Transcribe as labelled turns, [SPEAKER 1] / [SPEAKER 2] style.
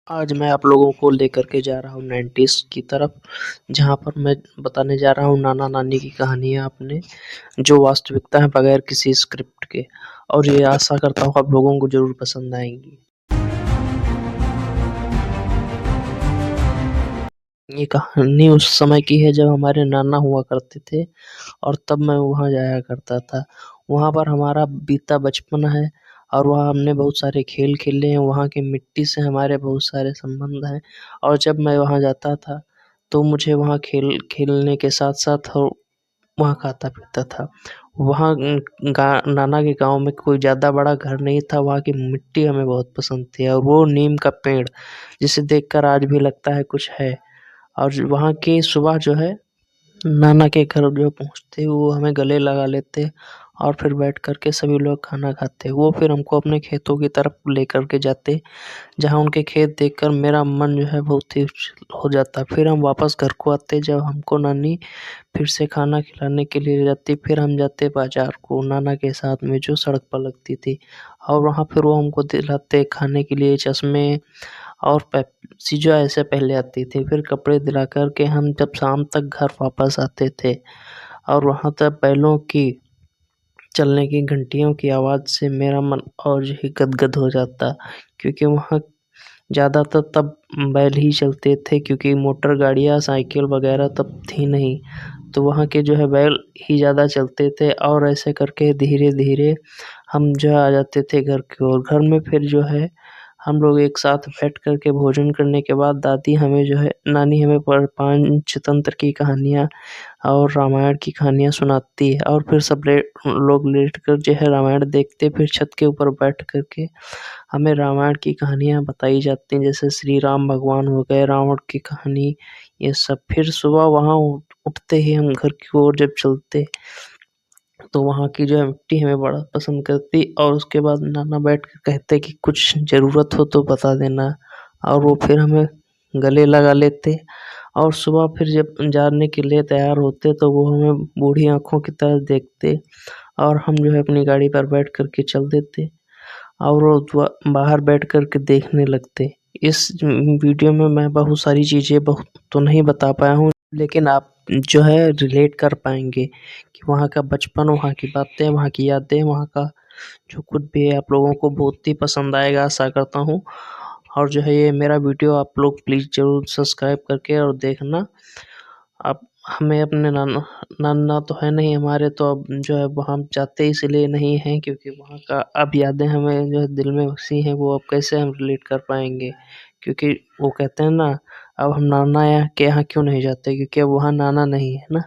[SPEAKER 1] आज मैं आप लोगों को लेकर के जा रहा हूँ 90s की तरफ, जहाँ पर मैं बताने जा रहा हूँ नाना-नानी की कहानियाँ अपने, जो वास्तविकता है बगैर किसी स्क्रिप्ट के। और ये आशा करता हूँ आप लोगों को ज़रूर पसंद आएँगी। ये कहानी उस समय की है जब हमारे नाना हुआ करते थे और तब मैं वहाँ जाया करता था। वहाँ पर हमारा बीता बचपन है और वहाँ हमने बहुत सारे खेल खेले हैं, वहाँ की मिट्टी से हमारे बहुत सारे संबंध हैं और जब मैं वहाँ जाता था, तो मुझे वहाँ खेलने के साथ-साथ वहाँ खाता-पीता था। वहाँ नाना के गाँव में कोई ज़्यादा बड़ा घर नहीं था, वहाँ की मिट्टी हमें बहुत पसंद थी और वो नीम का पेड़, जिसे देखकर आज भी लगता है कुछ है। और वहाँ की सुबह जो है नाना के घर जो पहुँचते वो हमें गले लगा लेते और फिर बैठ कर के सभी लोग खाना खाते। वो फिर हमको अपने खेतों की तरफ लेकर के जाते, जहाँ उनके खेत देखकर मेरा मन जो है बहुत ही हो जाता। फिर हम वापस घर को आते जब हमको नानी फिर से खाना खिलाने के लिए ले जाती, फिर हम जाते बाज़ार को नाना के साथ में जो सड़क पर लगती थी और वहाँ फिर वो हमको दिलाते खाने के लिए चश्मे और पेप्सी जो ऐसे पहले आती थी, फिर कपड़े दिला कर के हम जब शाम तक घर वापस आते थे और वहाँ तक बैलों की चलने की घंटियों की आवाज़ से मेरा मन और ही गदगद हो जाता, क्योंकि वहाँ ज़्यादातर तब बैल ही चलते थे क्योंकि मोटर गाड़ियाँ, साइकिल वगैरह तब थी नहीं। तो वहाँ के जो है बैल ही ज़्यादा चलते थे और ऐसे करके धीरे-धीरे हम जो है आ जाते थे घर की ओर। घर में फिर जो है हम लोग एक साथ बैठ कर के भोजन करने के बाद दादी हमें जो है नानी हमें पंचतंत्र की कहानियाँ और रामायण की कहानियाँ सुनाती है और फिर सब लोग लेट कर जो है रामायण देखते, फिर छत के ऊपर बैठ कर के हमें रामायण की कहानियाँ बताई जाती हैं, जैसे श्री राम भगवान हो गए, रावण की कहानी, ये सब। फिर सुबह वहाँ उठते ही हम घर की ओर जब चलते, तो वहाँ की जो है मिट्टी हमें बड़ा पसंद करती और उसके बाद नाना बैठ कर कहते कि कुछ ज़रूरत हो तो बता देना और वो फिर हमें गले लगा लेते और सुबह फिर जब जाने के लिए तैयार होते तो वो हमें बूढ़ी आँखों की तरह देखते और हम जो है अपनी गाड़ी पर बैठ कर के चल देते और वो बाहर बैठ कर के देखने लगते। इस वीडियो में मैं बहुत सारी चीज़ें बहुत तो नहीं बता पाया हूँ, लेकिन आप जो है रिलेट कर पाएँगे कि वहाँ का बचपन, वहाँ की बातें, वहाँ की यादें, वहाँ का जो कुछ भी है आप लोगों को बहुत ही पसंद आएगा आशा करता हूँ। और जो है ये मेरा वीडियो आप लोग प्लीज़ ज़रूर सब्सक्राइब करके और देखना। आप हमें अपने नाना तो है नहीं हमारे, तो अब जो है वहाँ जाते इसलिए नहीं हैं क्योंकि वहाँ का अब यादें हमें जो है दिल में बसी हैं, वो अब कैसे हम रिलेट कर पाएँगे। क्योंकि वो कहते हैं ना, अब हम नाना के यहाँ क्यों नहीं जाते क्योंकि अब वहाँ नाना नहीं है ना।